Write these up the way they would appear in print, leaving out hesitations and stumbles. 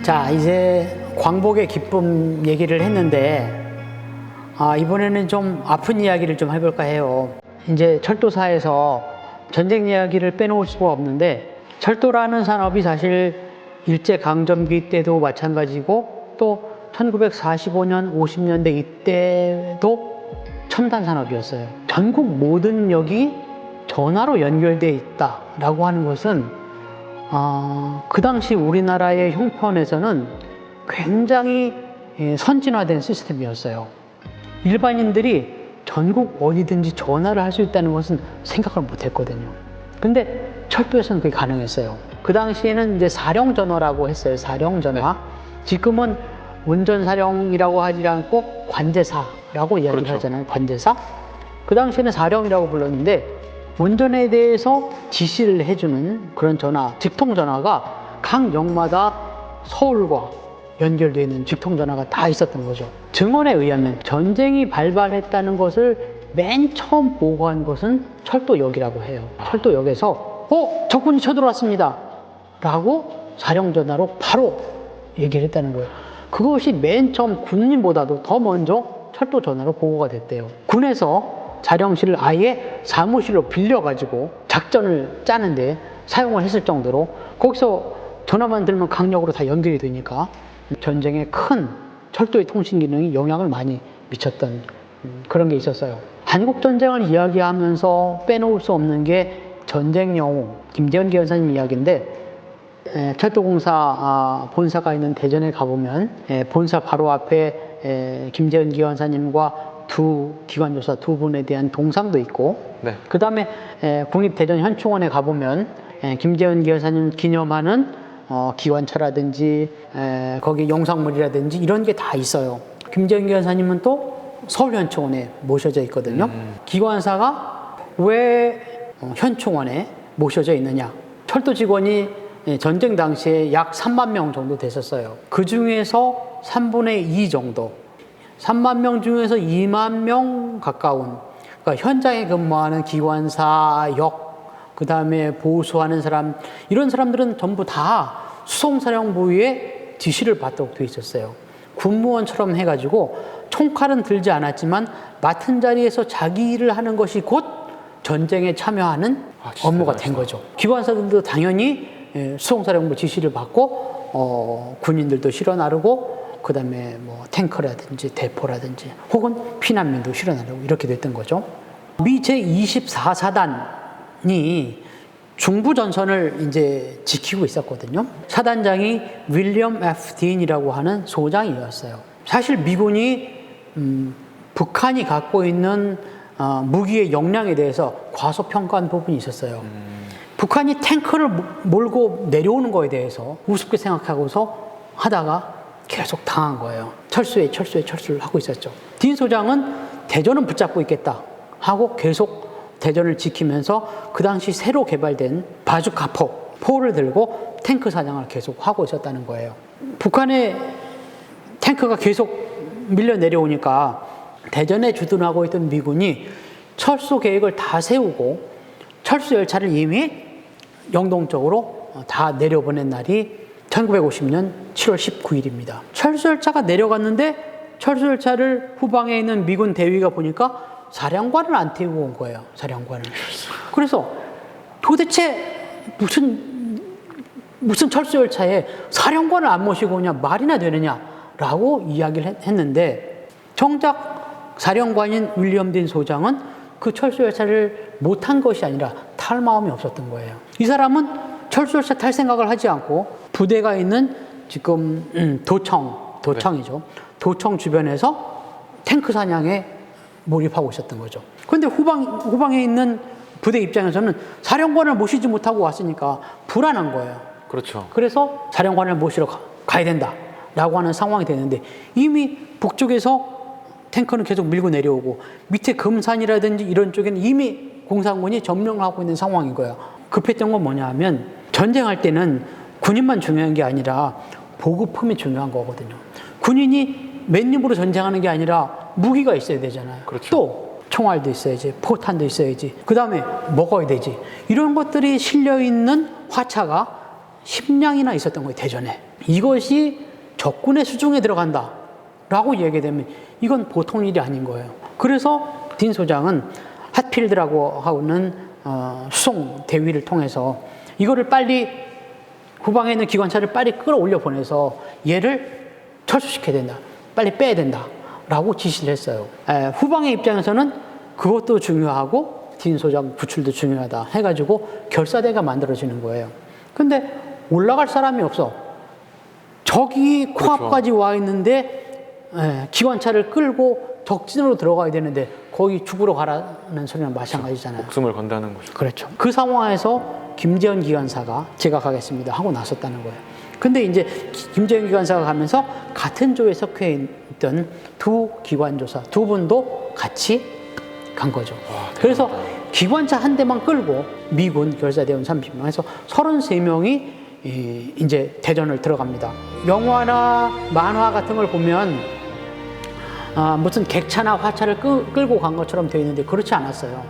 자, 이제 광복의 기쁨 얘기를 했는데, 이번에는 좀 아픈 이야기를 좀 해볼까 해요. 이제 철도사에서 전쟁 이야기를 빼놓을 수가 없는데, 철도라는 산업이 사실 일제강점기 때도 마찬가지고, 또 1945년, 50년대 이때도 첨단 산업이었어요. 전국 모든 역이 전화로 연결되어 있다라고 하는 것은 그 당시 우리나라의 형편에서는 굉장히 선진화된 시스템이었어요. 일반인들이 전국 어디든지 전화를 할 수 있다는 것은 생각을 못 했거든요. 근데 철도에서는 그게 가능했어요. 그 당시에는 이제 사령전화라고 했어요. 사령전화. 지금은 운전사령이라고 하지 않고 관제사라고 이야기를 그렇죠. 하잖아요. 관제사. 그 당시에는 사령이라고 불렀는데, 운전에 대해서 지시를 해주는 그런 전화, 직통전화가 각 역마다 서울과 연결되어 있는 직통전화가 다 있었던 거죠. 증언에 의하면 전쟁이 발발했다는 것을 맨 처음 보고한 것은 철도역이라고 해요. 철도역에서 적군이 쳐들어왔습니다 라고 사령전화로 바로 얘기를 했다는 거예요. 그것이 맨 처음 군인보다도 더 먼저 철도전화로 보고가 됐대요. 군에서 자령실을 아예 사무실로 빌려가지고 작전을 짜는데 사용을 했을 정도로, 거기서 전화만 들면 강력으로 다 연결이 되니까 전쟁에 큰 철도의 통신 기능이 영향을 많이 미쳤던 그런 게 있었어요. 한국전쟁을 이야기하면서 빼놓을 수 없는 게 전쟁 영웅 김재원 기원사님 이야기인데, 철도공사 본사가 있는 대전에 가보면 본사 바로 앞에 김재원 기원사님과 두 기관조사 두 분에 대한 동상도 있고, 네. 그 다음에 국립대전현충원에 가보면 김재원 기원사님 기념하는 기관차라든지 거기 영상물이라든지 이런 게 다 있어요. 김재원 기원사님은 또 서울현충원에 모셔져 있거든요. 기관사가 왜 현충원에 모셔져 있느냐? 철도 직원이 전쟁 당시에 약 3만 명 정도 됐었어요. 그 중에서 3분의 2 정도, 3만 명 중에서 2만 명 가까운, 그러니까 현장에 근무하는 기관사, 역, 그 다음에 보수하는 사람, 이런 사람들은 전부 다 수송사령부의 지시를 받도록 되어 있었어요. 군무원처럼 해가지고 총칼은 들지 않았지만 맡은 자리에서 자기 일을 하는 것이 곧 전쟁에 참여하는 업무가 된 거죠. 기관사들도 당연히 수송사령부 지시를 받고 군인들도 실어 나르고, 그 다음에 뭐 탱커라든지 대포라든지 혹은 피난민도 실어 나르고 이렇게 됐던 거죠. 미 제24사단이 중부전선을 이제 지키고 있었거든요. 사단장이 윌리엄 F. 딘이라고 하는 소장이었어요. 사실 미군이 북한이 갖고 있는 무기의 역량에 대해서 과소평가한 부분이 있었어요. 북한이 탱크를 몰고 내려오는 거에 대해서 우습게 생각하고서 하다가 계속 당한 거예요. 철수를 하고 있었죠. 딘 소장은 대전은 붙잡고 있겠다 하고 계속 대전을 지키면서 그 당시 새로 개발된 바주카포를 들고 탱크 사냥을 계속 하고 있었다는 거예요. 북한의 탱크가 계속 밀려 내려오니까 대전에 주둔하고 있던 미군이 철수 계획을 다 세우고 철수 열차를 이미 영동 쪽으로 다 내려보낸 날이 1950년 7월 19일입니다. 철수 열차가 내려갔는데 철수 열차를 후방에 있는 미군 대위가 보니까 사령관을 안 태우고 온 거예요. 사령관을. 그래서 도대체 무슨 철수 열차에 사령관을 안 모시고 오냐, 말이나 되느냐라고 이야기를 했는데, 정작 사령관인 윌리엄 딘 소장은 그 철수 열차를 못한 것이 아니라 탈 마음이 없었던 거예요. 이 사람은 철수 열차 탈 생각을 하지 않고 부대가 있는 지금 도청이죠. 네. 도청 주변에서 탱크 사냥에 몰입하고 있었던 거죠. 그런데 후방에 있는 부대 입장에서는 사령관을 모시지 못하고 왔으니까 불안한 거예요. 그렇죠. 그래서 사령관을 모시러 가야 된다라고 하는 상황이 되는데, 이미 북쪽에서 탱크는 계속 밀고 내려오고 밑에 금산이라든지 이런 쪽에는 이미 공산군이 점령을 하고 있는 상황인 거예요. 급했던 건 뭐냐 하면, 전쟁할 때는 군인만 중요한 게 아니라 보급품이 중요한 거거든요. 군인이 맨입으로 전쟁하는 게 아니라 무기가 있어야 되잖아요. 그렇죠. 또 총알도 있어야지, 포탄도 있어야지, 그 다음에 먹어야 되지. 이런 것들이 실려있는 화차가 10량이나 있었던 거예요, 대전에. 이것이 적군의 수중에 들어간다 라고 얘기되면 이건 보통 일이 아닌 거예요. 그래서 딘 소장은 핫필드라고 하는 수송 대위를 통해서 이거를 빨리 후방에 있는 기관차를 빨리 끌어올려 보내서 얘를 철수시켜야 된다. 빨리 빼야 된다. 라고 지시를 했어요. 후방의 입장에서는 그것도 중요하고 딘 소장 구출도 중요하다 해가지고 결사대가 만들어지는 거예요. 근데 올라갈 사람이 없어. 적이 코앞까지 와 있는데 기관차를 끌고 적진으로 들어가야 되는데 거기 죽으러 가라는 소리랑 마찬가지잖아요. 목숨을 건다는 거죠. 그렇죠. 그 상황에서 김재현 기관사가 제가 가겠습니다 하고 나섰다는 거예요. 근데 이제 김재현 기관사가 가면서 같은 조에 속해 있던 두 기관조사 두 분도 같이 간 거죠. 와, 그래서 기관차 한 대만 끌고 미군 결사대원 30명에서 33명이 이제 대전을 들어갑니다. 영화나 만화 같은 걸 보면 무슨 객차나 화차를 끌고 간 것처럼 되어 있는데 그렇지 않았어요.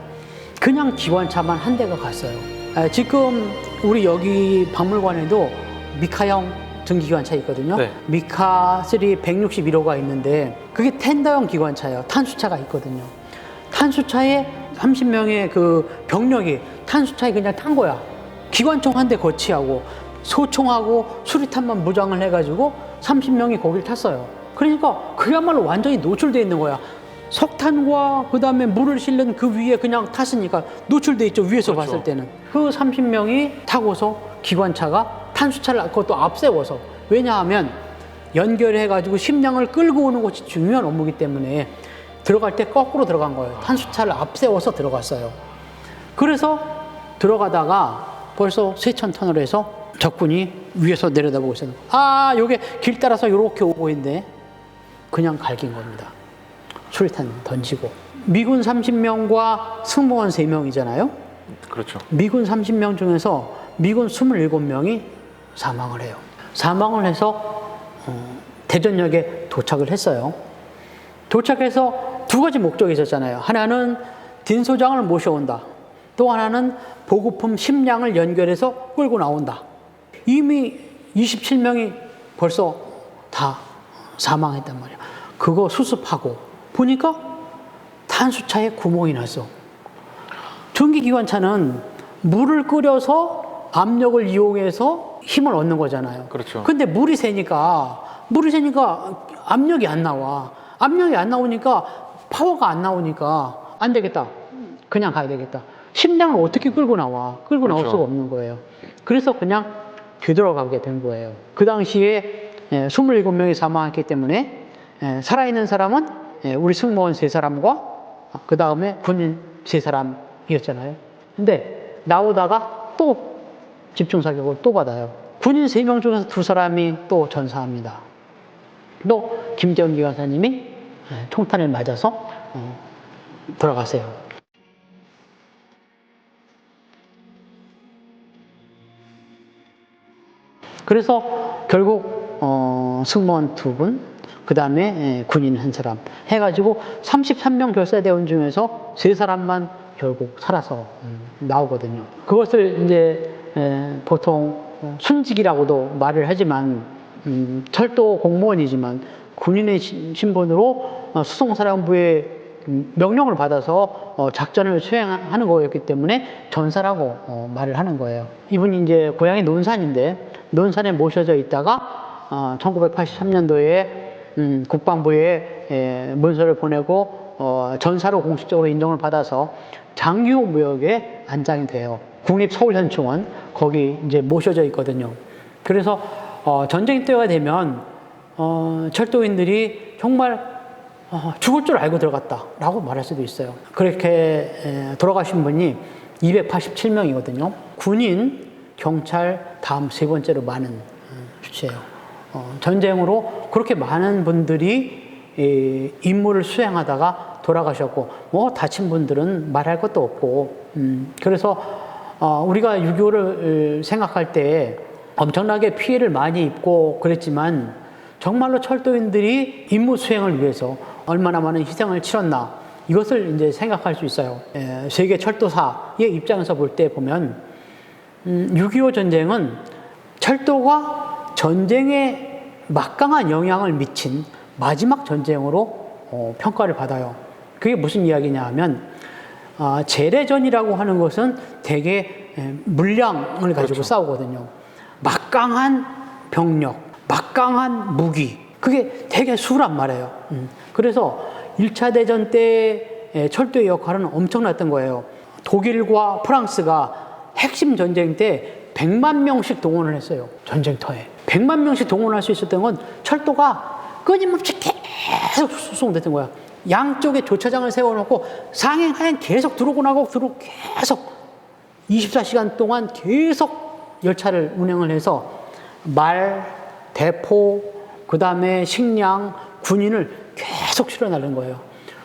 그냥 기관차만 한 대가 갔어요. 지금 우리 여기 박물관에도 미카형 전기기관차 있거든요. 네. 미카 3 161호가 있는데 그게 텐더형 기관차예요. 탄수차가 있거든요. 탄수차에 30명의 그 병력이 탄수차에 그냥 탄 거야. 기관총 한 대 거치하고 소총하고 수리탄만 무장을 해가지고 30명이 거기를 탔어요. 그러니까 그야말로 완전히 노출되어 있는 거야. 석탄과 그 다음에 물을 실는 그 위에 그냥 탔으니까 노출돼 있죠. 위에서 그렇죠. 봤을 때는. 그 30명이 타고서 기관차가 탄수차를 그것도 앞세워서 왜냐하면 연결해가지고 식량을 끌고 오는 것이 중요한 업무이기 때문에 들어갈 때 거꾸로 들어간 거예요. 탄수차를 앞세워서 들어갔어요. 그래서 들어가다가 벌써 세천 터널에서 적군이 위에서 내려다보고 있어요. 요게 길 따라서 이렇게 오고 있는데 그냥 갈긴 겁니다. 수리탄 던지고. 미군 30명과 승무원 3명이잖아요. 그렇죠. 미군 30명 중에서 미군 27명이 사망을 해요. 사망을 해서 대전역에 도착을 했어요. 도착해서 두 가지 목적이 있었잖아요. 하나는 딘 소장을 모셔온다. 또 하나는 보급품 식량을 연결해서 끌고 나온다. 이미 27명이 벌써 다 사망했단 말이야. 그거 수습하고 보니까 탄수차에 구멍이 났어. 전기기관차는 물을 끓여서 압력을 이용해서 힘을 얻는 거잖아요. 그렇죠. 근데 물이 새니까 압력이 안 나와. 압력이 안 나오니까 파워가 안 나오니까 안 되겠다. 그냥 가야 되겠다. 식량을 어떻게 끌고 나와? 끌고 나올 그렇죠. 수가 없는 거예요. 그래서 그냥 되돌아가게 된 거예요. 그 당시에 27명이 사망했기 때문에 살아있는 사람은 우리 승무원 3사람과 그 다음에 군인 3사람이었잖아요. 근데 나오다가 또 집중사격을 또 받아요. 군인 3명 중에서 2사람이 또 전사합니다. 또 김재원 기관사님이 총탄을 맞아서 돌아가세요. 그래서 결국 승무원 2분, 그 다음에 군인 1사람 해가지고 33명 결사대원 중에서 3사람만 결국 살아서 나오거든요. 그것을 이제 보통 순직이라고도 말을 하지만 철도 공무원이지만 군인의 신분으로 수송사령부의 명령을 받아서 작전을 수행하는 거였기 때문에 전사라고 말을 하는 거예요. 이분이 이제 고향이 논산인데 논산에 모셔져 있다가 1983년도에 국방부에 문서를 보내고 전사로 공식적으로 인정을 받아서 장유무역에 안장이 돼요. 국립서울현충원 거기 이제 모셔져 있거든요. 그래서 전쟁 때가 되면 철도인들이 정말 죽을 줄 알고 들어갔다라고 말할 수도 있어요. 그렇게 돌아가신 분이 287명이거든요. 군인, 경찰 다음 3번째로 많은 수치예요. 전쟁으로 그렇게 많은 분들이 임무를 수행하다가 돌아가셨고 뭐 다친 분들은 말할 것도 없고 그래서 우리가 6.25를 생각할 때 엄청나게 피해를 많이 입고 그랬지만 정말로 철도인들이 임무 수행을 위해서 얼마나 많은 희생을 치렀나 이것을 이제 생각할 수 있어요. 세계 철도사의 입장에서 볼 때 보면 6.25 전쟁은 철도가 전쟁에 막강한 영향을 미친 마지막 전쟁으로 평가를 받아요. 그게 무슨 이야기냐 하면 재래전이라고 하는 것은 대개 물량을 가지고 그렇죠. 싸우거든요. 막강한 병력, 막강한 무기, 그게 되게 수란 말이에요. 그래서 1차 대전 때 철도의 역할은 엄청났던 거예요. 독일과 프랑스가 핵심 전쟁 때 100만 명씩 동원을 했어요. 전쟁터에. 100만 명씩 동원할 수 있었던 건 철도가 끊임없이 계속 수송됐던 거야. 양쪽에 조차장을 세워놓고 상행, 하행 계속 들어오고 나고 계속 24시간 동안 계속 열차를 운행을 해서 말, 대포, 그 다음에 식량, 군인을 계속 실어나르는 거예요.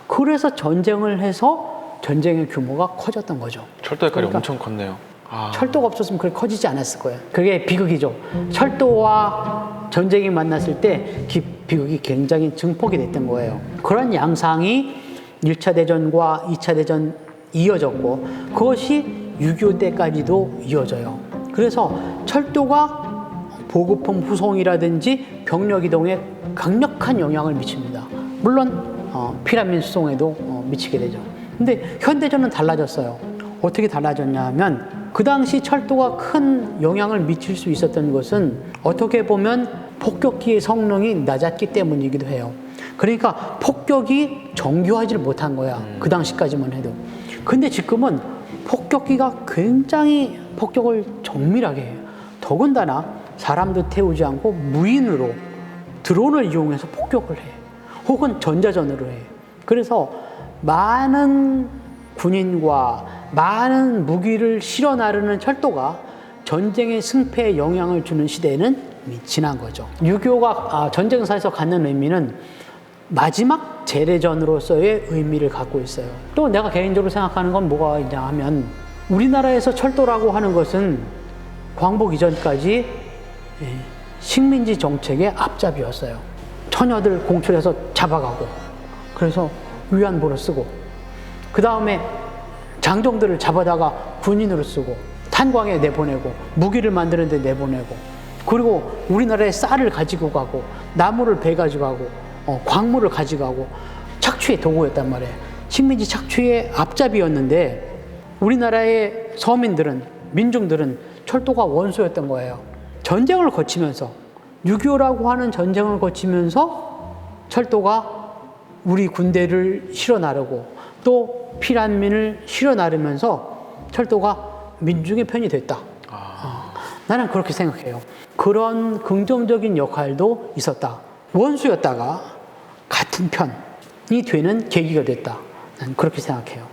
그래서 전쟁을 해서 전쟁의 규모가 커졌던 거죠. 철도 역할이 그러니까 엄청 컸네요. 철도가 없었으면 그렇게 커지지 않았을 거예요. 그게 비극이죠. 철도와 전쟁이 만났을 때 비극이 굉장히 증폭이 됐던 거예요. 그런 양상이 1차 대전과 2차 대전 이어졌고 그것이 6.25 때까지도 이어져요. 그래서 철도가 보급품 후송이라든지 병력 이동에 강력한 영향을 미칩니다. 물론 피난민 수송에도 미치게 되죠. 근데 현대전은 달라졌어요. 어떻게 달라졌냐 하면 그 당시 철도가 큰 영향을 미칠 수 있었던 것은 어떻게 보면 폭격기의 성능이 낮았기 때문이기도 해요. 그러니까 폭격이 정교하지를 못한 거야. 그 당시까지만 해도. 근데 지금은 폭격기가 굉장히 폭격을 정밀하게 해요. 더군다나 사람도 태우지 않고 무인으로 드론을 이용해서 폭격을 해. 혹은 전자전으로 해. 그래서 많은 군인과 많은 무기를 실어 나르는 철도가 전쟁의 승패에 영향을 주는 시대는 이미 지난 거죠. 6.25가 전쟁사에서 갖는 의미는 마지막 재래전으로서의 의미를 갖고 있어요. 또 내가 개인적으로 생각하는 건 뭐가 있냐 하면 우리나라에서 철도라고 하는 것은 광복 이전까지 식민지 정책의 앞잡이였어요. 처녀들 공출해서 잡아가고 그래서 위안부로 쓰고 그 다음에 장정들을 잡아다가 군인으로 쓰고 탄광에 내보내고 무기를 만드는 데 내보내고 그리고 우리나라에 쌀을 가지고 가고 나무를 배 가지고 가고 광물을 가져가고 착취의 도구였단 말이에요. 식민지 착취의 앞잡이였는데 우리나라의 서민들은 민중들은 철도가 원수였던 거예요. 전쟁을 거치면서 6.25라고 하는 전쟁을 거치면서 철도가 우리 군대를 실어 나르고 또 피난민을 실어 나르면서 철도가 민중의 편이 됐다. 나는 그렇게 생각해요. 그런 긍정적인 역할도 있었다. 원수였다가 같은 편이 되는 계기가 됐다. 나는 그렇게 생각해요.